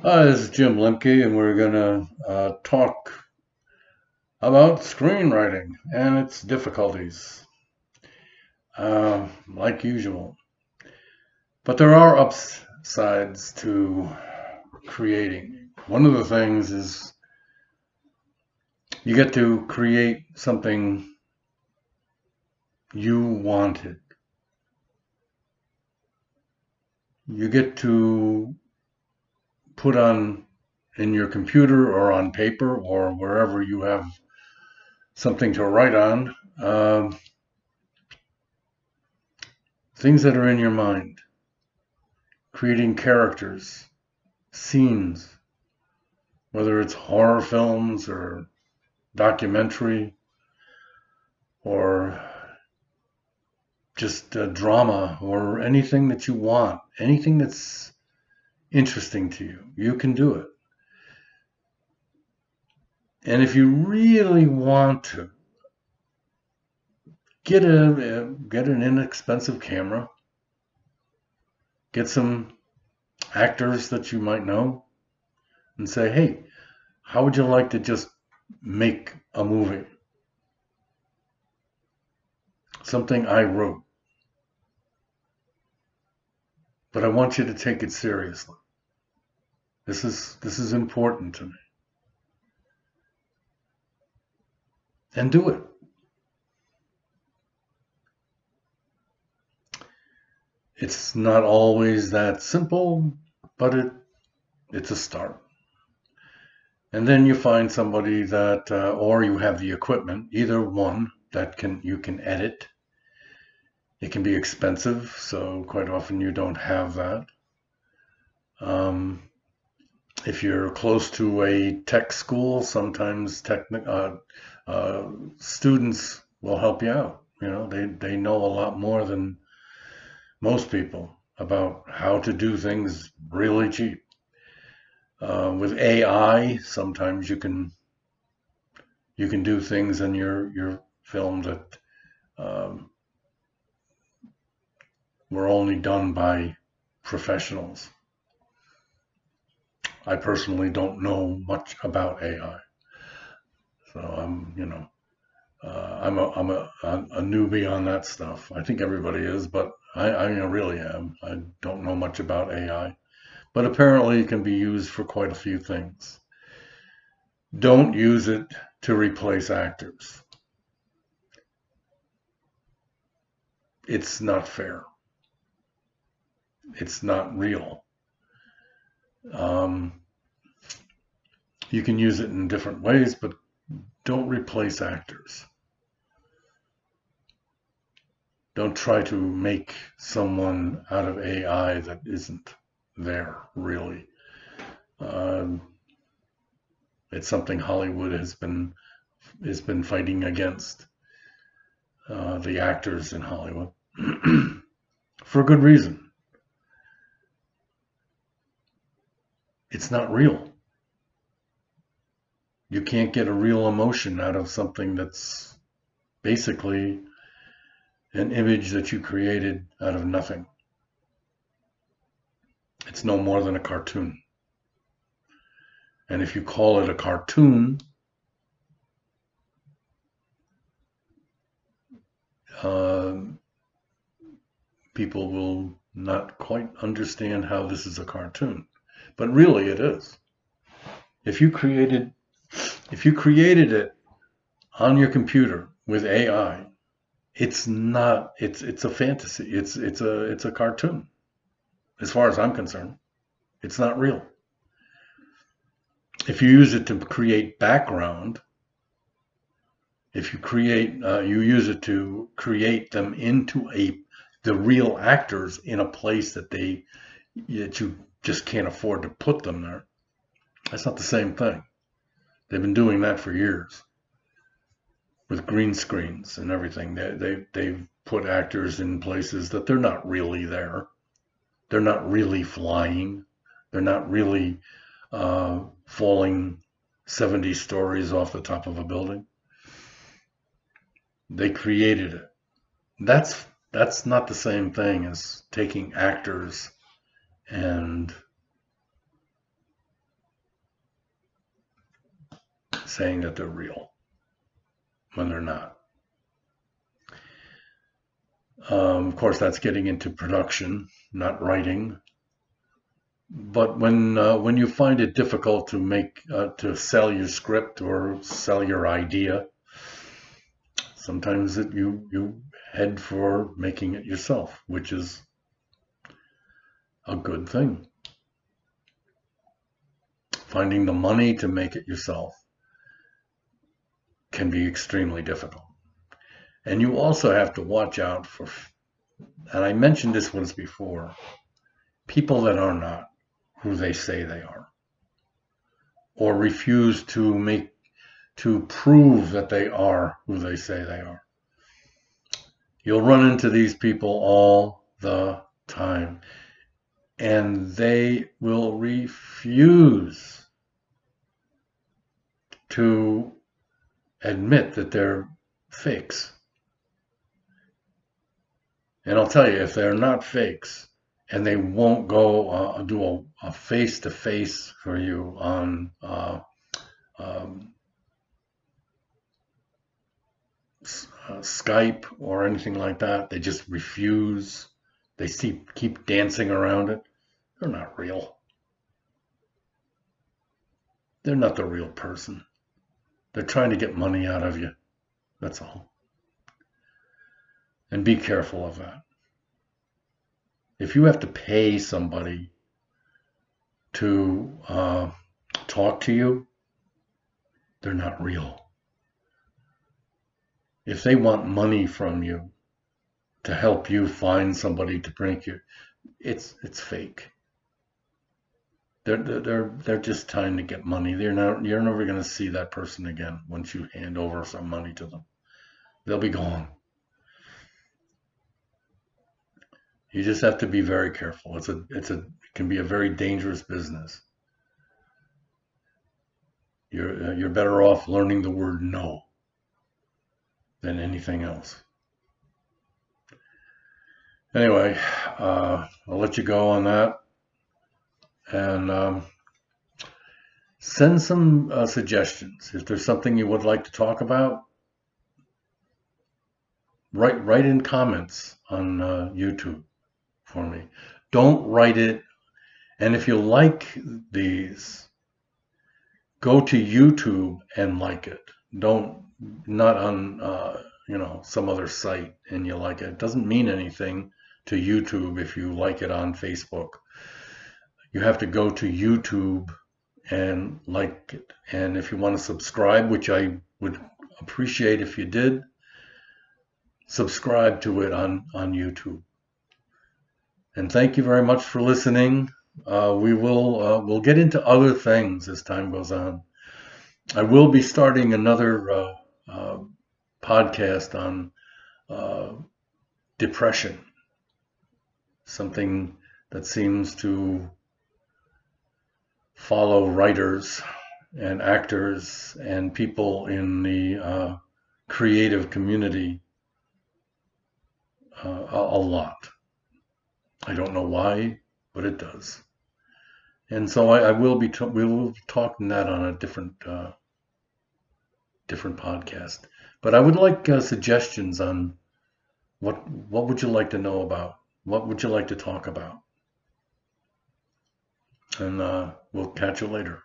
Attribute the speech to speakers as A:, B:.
A: Hi, this is Jim Lemke, and we're going to talk about screenwriting and its difficulties, like usual. But there are upsides to creating. One of the things is you get to create something you wanted. You get to put on in your computer or on paper or wherever you have something to write on, things that are in your mind, creating characters, scenes, whether it's horror films or documentary or just drama or anything that you want, anything that's interesting to you, you can do it. And if you really want to, get an inexpensive camera, get some actors that you might know, and say, "Hey, how would you like to just make a movie? Something I wrote, but I want you to take it seriously. This is important to me." And do it. It's not always that simple, but it's a start. And then you find somebody that, or you have the equipment, either one that you can edit. It can be expensive, so quite often you don't have that. Um, if you're close to a tech school, sometimes students will help you out. You know, they know a lot more than most people about how to do things really cheap. With AI, sometimes you can do things in your film that um, were only done by professionals. I personally don't know much about AI, so I'm a newbie on that stuff. I think everybody is, but I really am. I don't know much about AI, but apparently it can be used for quite a few things. Don't use it to replace actors. It's not fair. It's not real. Um, you can use it in different ways, but don't replace actors. Don't try to make someone out of AI that isn't there, really. Um, it's something Hollywood has been fighting against, the actors in Hollywood, for a good reason. It's not real. You can't get a real emotion out of something that's basically an image that you created out of nothing. It's no more than a cartoon. And if you call it a cartoon, uh, people will not quite understand how this is a cartoon. But really it is. If you created if you created it on your computer with AI, it's not it's a fantasy. It's a cartoon. As far as I'm concerned, it's not real. If you use it to create background, if you use it to create them into the real actors in a place that you just can't afford to put them there. That's not the same thing. They've been doing that for years with green screens and everything. They've put actors in places that they're not really there. They're not really flying. They're not really falling 70 stories off the top of a building. They created it. That's not the same thing as taking actors and saying that they're real when they're not. Of course, that's getting into production, not writing. But when you find it difficult to sell your script or sell your idea, sometimes you head for making it yourself, which is a good thing. Finding the money to make it yourself can be extremely difficult. And you also have to watch out for, and I mentioned this once before, people that are not who they say they are, or refuse to prove that they are who they say they are. You'll run into these people all the time, and they will refuse to admit that they're fakes. And I'll tell you, if they're not fakes, and they won't go do a face-to-face for you on Skype or anything like that, they just refuse. They keep dancing around it. They're not real. They're not the real person. They're trying to get money out of you. That's all. And be careful of that. If you have to pay somebody to talk to you, they're not real. If they want money from you to help you find somebody to bring you, it's fake. They're just trying to get money. You're never going to see that person again once you hand over some money to them. They'll be gone. You just have to be very careful. It can be a very dangerous business. You're better off learning the word no than anything else. Anyway, I'll let you go on that, and send some suggestions. If there's something you would like to talk about, write in comments on YouTube for me. Don't write it, and if you like these, go to YouTube and like it. Not on some other site and you like it. It doesn't mean anything to YouTube if you like it on Facebook. You have to go to YouTube and like it. And if you want to subscribe, which I would appreciate if you did, subscribe to it on YouTube. And thank you very much for listening. We'll get into other things as time goes on. I will be starting another podcast on depression, something that seems to follow writers and actors and people in the creative community a lot. I don't know why, but it does. And so we will be talking that on a different podcast. But I would like suggestions on what would you like to know about? What would you like to talk about? And we'll catch you later.